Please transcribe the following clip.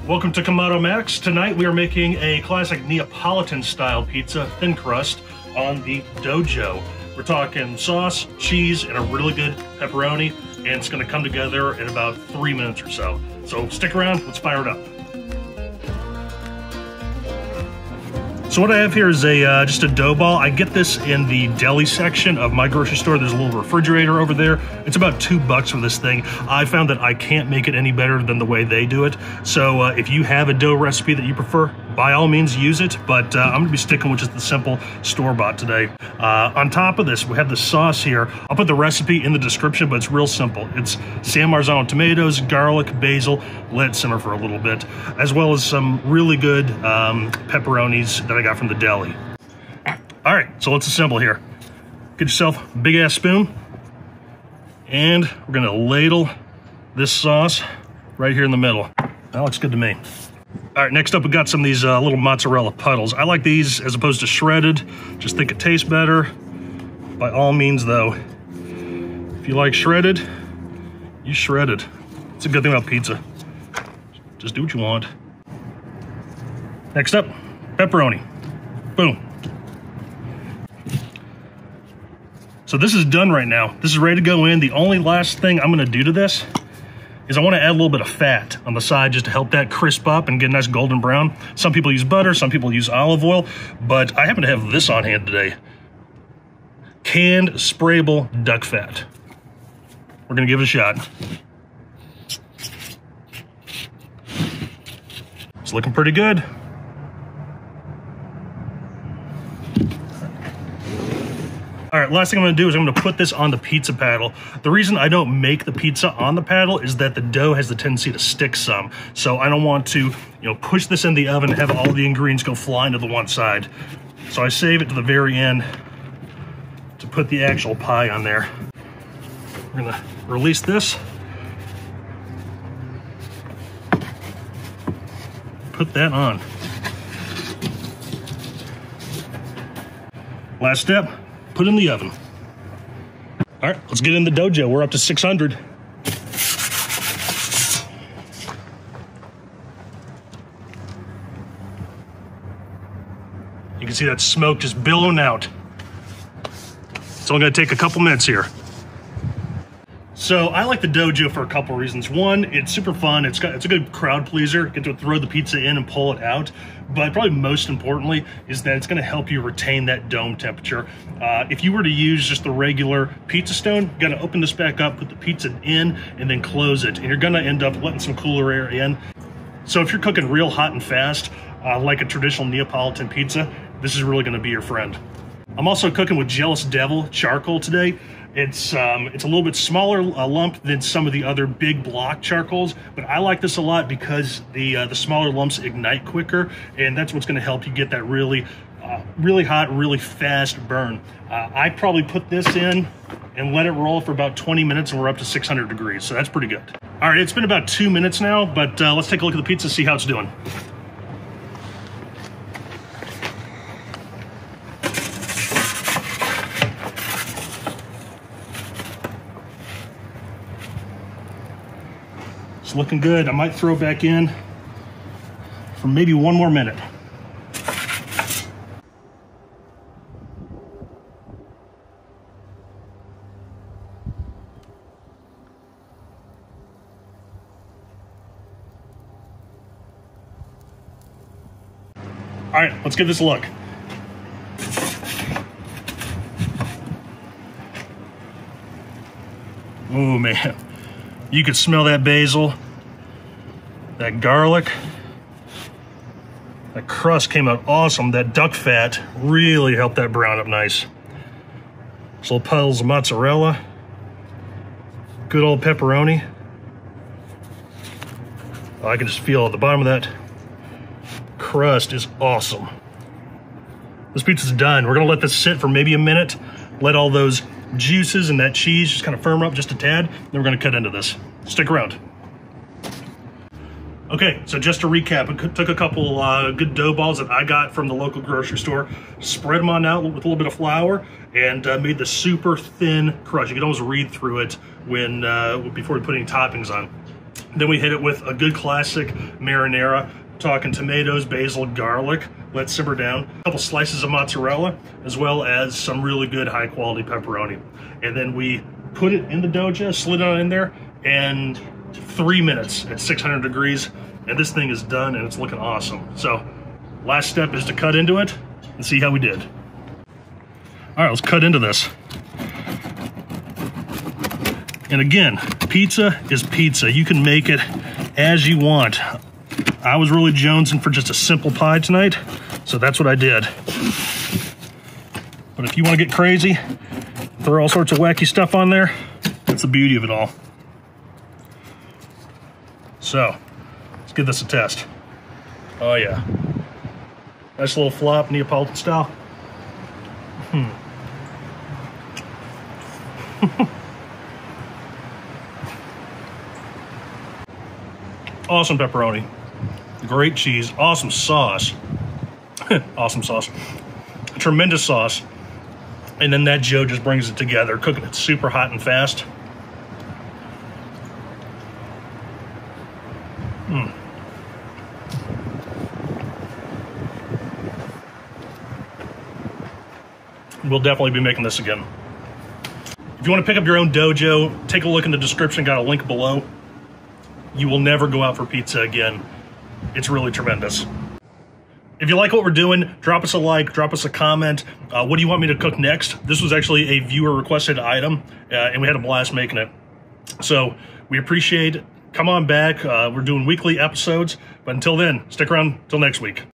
Welcome to KamadoMax. Tonight we are making a classic Neapolitan style pizza, thin crust, on the DoeJoe. We're talking sauce, cheese, and a really good pepperoni, and it's gonna come together in about 3 minutes or so. So stick around, let's fire it up. So what I have here is just a dough ball. I get this in the deli section of my grocery store. There's a little refrigerator over there. It's about $2 for this thing. I found that I can't make it any better than the way they do it. So if you have a dough recipe that you prefer, by all means use it, but I'm gonna be sticking with just the simple store-bought today. On top of this, we have the sauce here. I'll put the recipe in the description, but it's real simple. It's San Marzano tomatoes, garlic, basil, let it simmer for a little bit, as well as some really good pepperonis that I got from the deli. All right, so let's assemble here. Get yourself a big ass spoon, and we're gonna ladle this sauce right here in the middle. That looks good to me. All right, next up we got some of these little mozzarella puddles. I like these as opposed to shredded. Just think it tastes better. By all means though, if you like shredded, you shred it. It's a good thing about pizza. Just do what you want. Next up, pepperoni. Boom. So this is done right now. This is ready to go in. The only last thing I'm gonna do to this is I want to add a little bit of fat on the side just to help that crisp up and get a nice golden brown. Some people use butter, some people use olive oil, but I happen to have this on hand today. Canned sprayable duck fat. We're gonna give it a shot. It's looking pretty good. All right, last thing I'm gonna do is I'm gonna put this on the pizza paddle. The reason I don't make the pizza on the paddle is that the dough has the tendency to stick some. So I don't want to, push this in the oven and have all the ingredients go flying to the one side. So I save it to the very end to put the actual pie on there. We're gonna release this. Put that on. Last step. Put in the oven. All right, let's get in the DoeJoe. We're up to 600. You can see that smoke just billowing out. It's only gonna take a couple minutes here. So I like the DoeJoe for a couple reasons. One, it's super fun. It's a good crowd pleaser. You get to throw the pizza in and pull it out. But probably most importantly is that it's gonna help you retain that dome temperature. If you were to use just the regular pizza stone, you gotta open this back up, put the pizza in, and then close it. And you're gonna end up letting some cooler air in. So if you're cooking real hot and fast, like a traditional Neapolitan pizza, this is really gonna be your friend. I'm also cooking with Jealous Devil charcoal today. It's a little bit smaller lump than some of the other big block charcoals, but I like this a lot because the smaller lumps ignite quicker, and that's what's going to help you get that really hot, really fast burn. I probably put this in and let it roll for about 20 minutes, and we're up to 600 degrees, so that's pretty good. All right, it's been about 2 minutes now, but let's take a look at the pizza, see how it's doing. It's looking good. I might throw it back in for maybe 1 more minute. All right, let's give this a look. Oh man. You could smell that basil, that garlic. That crust came out awesome. That duck fat really helped that brown up nice. Just little puddles of mozzarella. Good old pepperoni. Oh, I can just feel at the bottom of that crust is awesome. This pizza's done. We're gonna let this sit for maybe a minute, let all those juices and that cheese just kind of firm up just a tad, then we're gonna cut into this. Stick around. Okay, so just to recap, I took a couple good dough balls that I got from the local grocery store, spread them on out with a little bit of flour, and made the super thin crust. You can almost read through it when before we put any toppings on. Then we hit it with a good classic marinara, talking tomatoes, basil, garlic. Let simmer down. A couple slices of mozzarella, as well as some really good high quality pepperoni. And then we put it in the DoeJoe, slid it on in there, and 3 minutes at 600 degrees. And this thing is done and it's looking awesome. So last step is to cut into it and see how we did. All right, let's cut into this. And again, pizza is pizza. You can make it as you want. I was really jonesing for just a simple pie tonight, so that's what I did. But if you want to get crazy, throw all sorts of wacky stuff on there, that's the beauty of it all. So, let's give this a test. Oh yeah. Nice little flop, Neapolitan style. Awesome pepperoni, great cheese, awesome sauce, awesome sauce, tremendous sauce, and then that Joe just brings it together, cooking it super hot and fast. We'll definitely be making this again. If you want to pick up your own DoeJoe, take a look in the description, got a link below. You will never go out for pizza again. It's really tremendous. If you like what we're doing, drop us a like, drop us a comment. What do you want me to cook next? This was actually a viewer requested item, and we had a blast making it. So we appreciate it. Come on back. We're doing weekly episodes, but until then, stick around till next week.